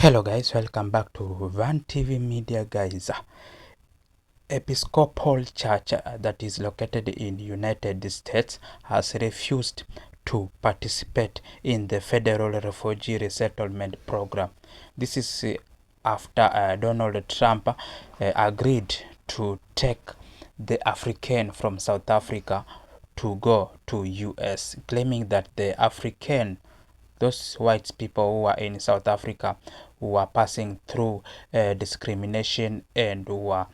Hello guys, welcome back to Van TV Media guys. Episcopal Church that is located in United States has refused to participate in the federal refugee resettlement program. This is after Donald Trump agreed to take the African from South Africa to go to US, claiming that the African, those white people who are in South Africa, who are passing through discrimination and who are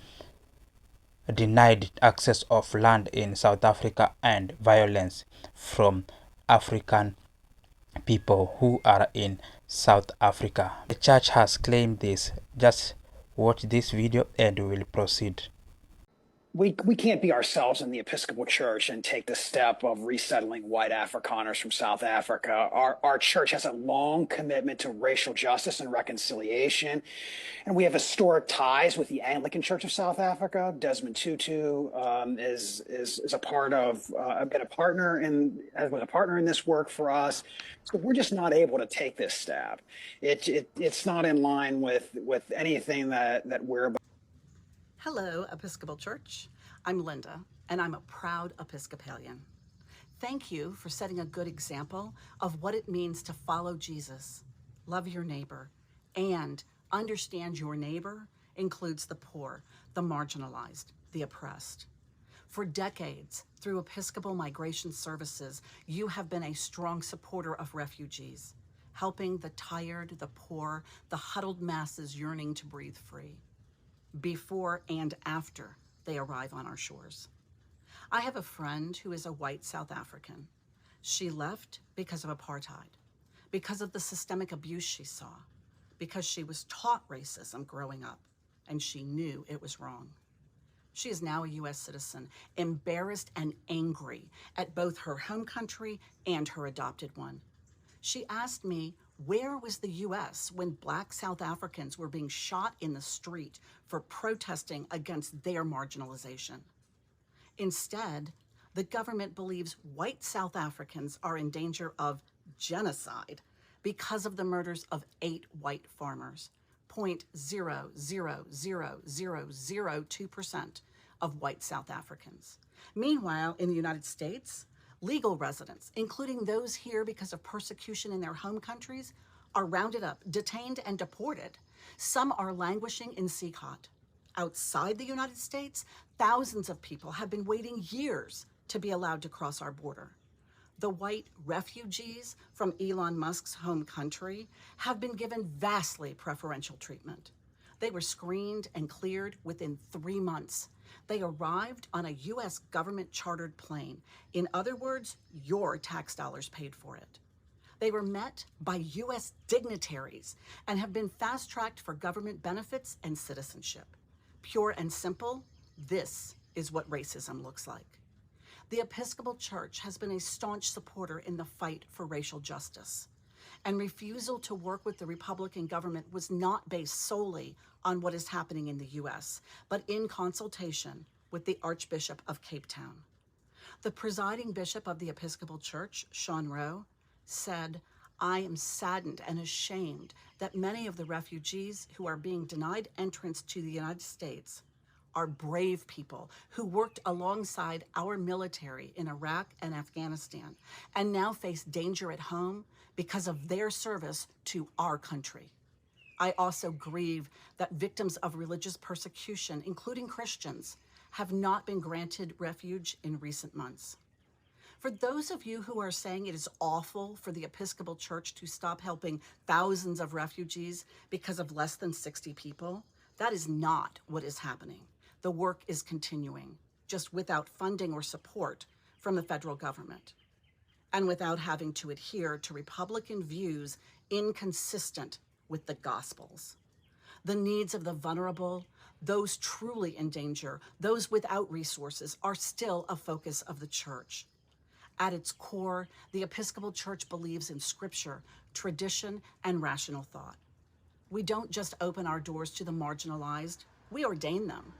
denied access of land in South Africa and violence from African people who are in South Africa. The church has claimed this. Just watch this video and we will proceed. We can't be ourselves in the Episcopal Church and take the step of resettling white Afrikaners from South Africa. Our church has a long commitment to racial justice and reconciliation, and we have historic ties with the Anglican Church of South Africa. Desmond Tutu is a part of been a partner was a partner in this work for us. So we're just not able to take this step. It's not in line with anything that we're about. Hello, Episcopal Church. I'm Linda, and I'm a proud Episcopalian. Thank you for setting a good example of what it means to follow Jesus, love your neighbor, and understand your neighbor includes the poor, the marginalized, the oppressed. For decades, through Episcopal Migration Services, you have been a strong supporter of refugees, helping the tired, the poor, the huddled masses yearning to breathe free, before and after they arrive on our shores. I have a friend who is a white South African. She left because of apartheid, because of the systemic abuse she saw, because she was taught racism growing up, and she knew it was wrong. She is now a U.S. citizen, embarrassed and angry at both her home country and her adopted one. She asked me, where was the U.S. when Black South Africans were being shot in the street for protesting against their marginalization? Instead, the government believes white South Africans are in danger of genocide because of the murders of 8 white farmers, 0.00002% of white South Africans. Meanwhile, in the United States, legal residents, including those here because of persecution in their home countries, are rounded up, detained, and deported. Some are languishing in CCOT. Outside the United States, thousands of people have been waiting years to be allowed to cross our border. The white refugees from Elon Musk's home country have been given vastly preferential treatment. They were screened and cleared within 3 months. They arrived on a U.S. government-chartered plane. In other words, your tax dollars paid for it. They were met by U.S. dignitaries and have been fast-tracked for government benefits and citizenship. Pure and simple, this is what racism looks like. The Episcopal Church has been a staunch supporter in the fight for racial justice, and refusal to work with the Republican government was not based solely on what is happening in the U.S., but in consultation with the Archbishop of Cape Town. The presiding bishop of the Episcopal Church, Shuns, said, "I am saddened and ashamed that many of the refugees who are being denied entrance to the United States are brave people who worked alongside our military in Iraq and Afghanistan and now face danger at home because of their service to our country. I also grieve that victims of religious persecution, including Christians, have not been granted refuge in recent months." For those of you who are saying it is awful for the Episcopal Church to stop helping thousands of refugees because of less than 60 people, that is not what is happening. The work is continuing, just without funding or support from the federal government, and without having to adhere to Republican views inconsistent with the Gospels. The needs of the vulnerable, those truly in danger, those without resources, are still a focus of the church. At its core, the Episcopal Church believes in Scripture, tradition, and rational thought. We don't just open our doors to the marginalized, we ordain them.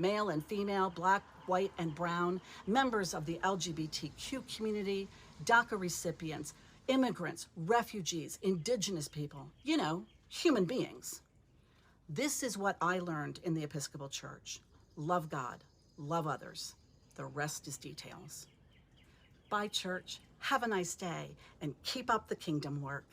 Male and female, Black, white, and brown, members of the LGBTQ community, DACA recipients, immigrants, refugees, indigenous people, human beings. This is what I learned in the Episcopal Church. Love God, love others. The rest is details. Bye, church. Have a nice day, and keep up the kingdom work.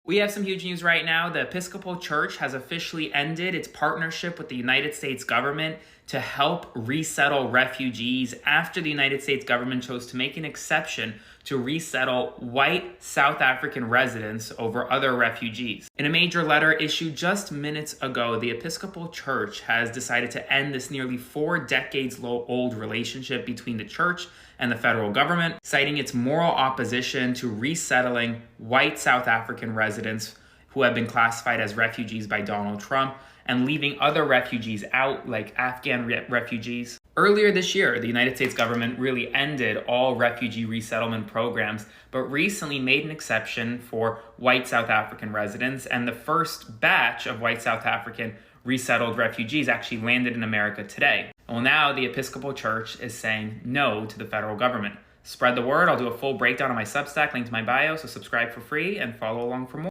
We have some huge news right now. The Episcopal Church has officially ended its partnership with the United States government to help resettle refugees after the United States government chose to make an exception to resettle white South African residents over other refugees. In a major letter issued just minutes ago, the Episcopal Church has decided to end this nearly 4 decades old relationship between the church and the federal government, citing its moral opposition to resettling white South African residents who have been classified as refugees by Donald Trump and leaving other refugees out, like Afghan refugees. Earlier this year, the United States government really ended all refugee resettlement programs, but recently made an exception for white South African residents, and the first batch of white South African resettled refugees actually landed in America today. Well, now the Episcopal Church is saying no to the federal government. Spread the word. I'll do a full breakdown on my Substack, link to my bio, so subscribe for free and follow along for more.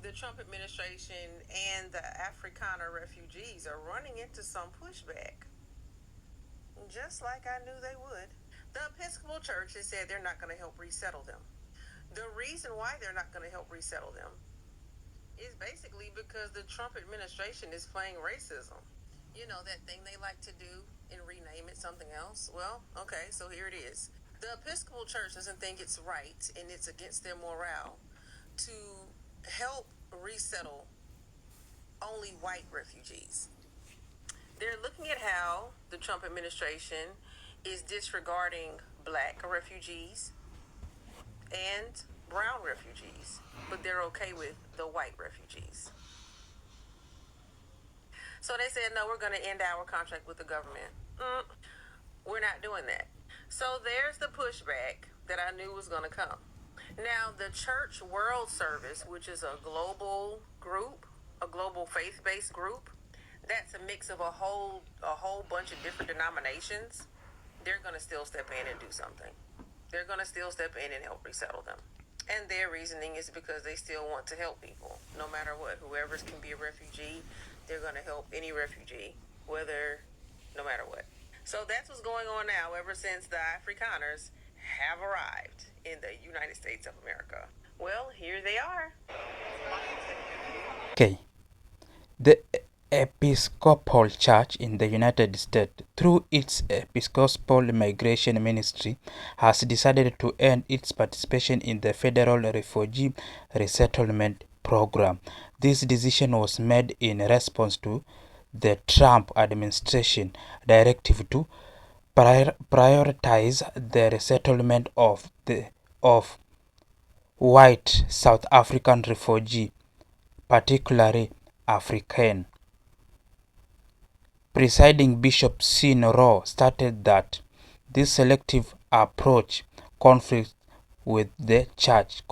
The Trump administration and the Africana refugees are running into some pushback, just like I knew they would. The Episcopal Church has said they're not going to help resettle them. The reason why they're not going to help resettle them is basically because the Trump administration is playing racism. You know, that thing they like to do and rename it something else? Well, okay, so here it is. The Episcopal Church doesn't think it's right, and it's against their morale, to help resettle only white refugees. They're looking at how the Trump administration is disregarding black refugees and brown refugees, but they're okay with the white refugees. So they said, no, we're going to end our contract with the government. We're not doing that. So there's the pushback that I knew was going to come. Now, the Church World Service, which is a global group, a global faith-based group, that's a mix of a whole bunch of different denominations. They're going to still step in and do something. They're going to still step in and help resettle them. And their reasoning is because they still want to help people, no matter what. Whoever can be a refugee, they're going to help any refugee, no matter what. So that's what's going on now ever since the Afrikaners have arrived in the United States of America. Well, here they are. Okay. The Episcopal Church in the United States, through its Episcopal Migration Ministry, has decided to end its participation in the federal refugee resettlement program. This decision was made in response to the Trump administration directive to prioritize the resettlement of white South African refugees, particularly African. Presiding Bishop Sin Rowe stated that this selective approach conflicts with the church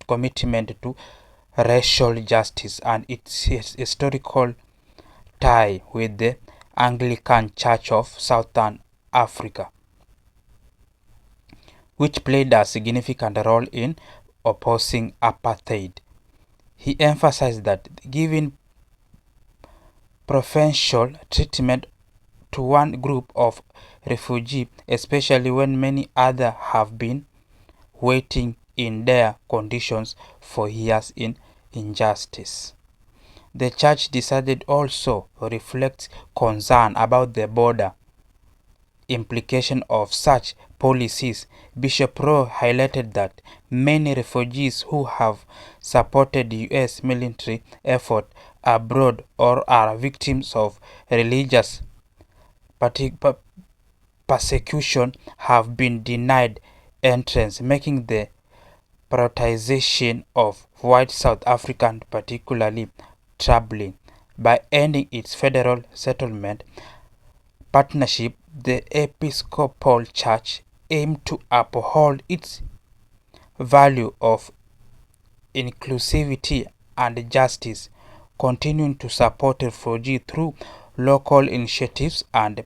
commitment to racial justice and its historical tie with the Anglican Church of Southern Africa, which played a significant role in opposing apartheid. He emphasized that giving preferential treatment to one group of refugees, especially when many others have been waiting in their conditions for years in injustice. The church decided also reflects concern about the border implication of such policies. Bishop Rowe highlighted that many refugees who have supported U.S. military effort abroad or are victims of religious persecution have been denied entrance, making the prioritization of white South Africans particularly troubling. By ending its federal settlement partnership, the Episcopal Church aimed to uphold its value of inclusivity and justice, continuing to support refugees through local initiatives and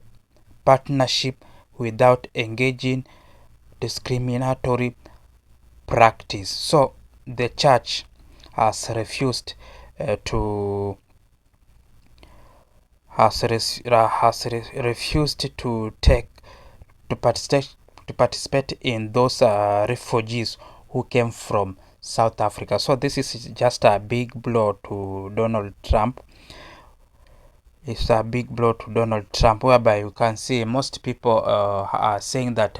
partnership without engaging discriminatory practice. So the church has refused to refused to participate in those refugees who came from South Africa. So this is just a big blow to Donald Trump. It's a big blow to Donald Trump, whereby you can see most people are saying that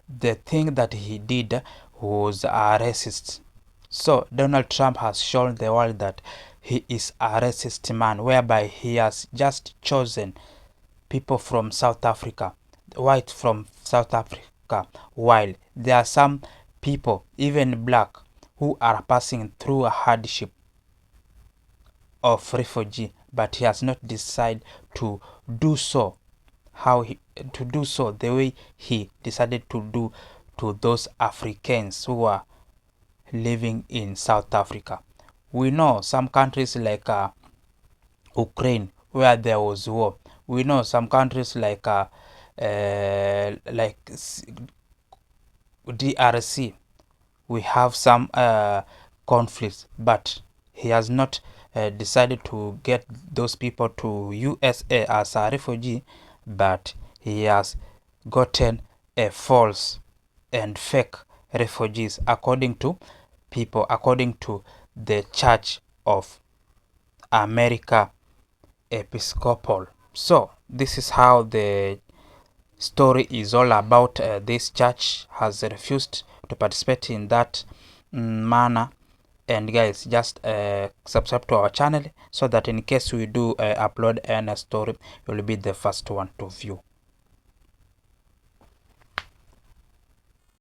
the thing that he did was a racist. So Donald Trump has shown the world that he is a racist man, whereby he has just chosen people from South Africa, white from South Africa, while there are some people, even black, who are passing through a hardship of refugee, but he has not decided to do so the way he decided to do to those Africans who are living in South Africa. We know some countries like Ukraine, where there was war. We know some countries like DRC, we have some conflicts, but he has not decided to get those people to USA as a refugee, but he has gotten a false and fake refugees according to the Church of America Episcopal. So this is how the story is all about. This church has refused to participate in that manner. And guys, just subscribe to our channel so that in case we do upload any story, you'll be the first one to view.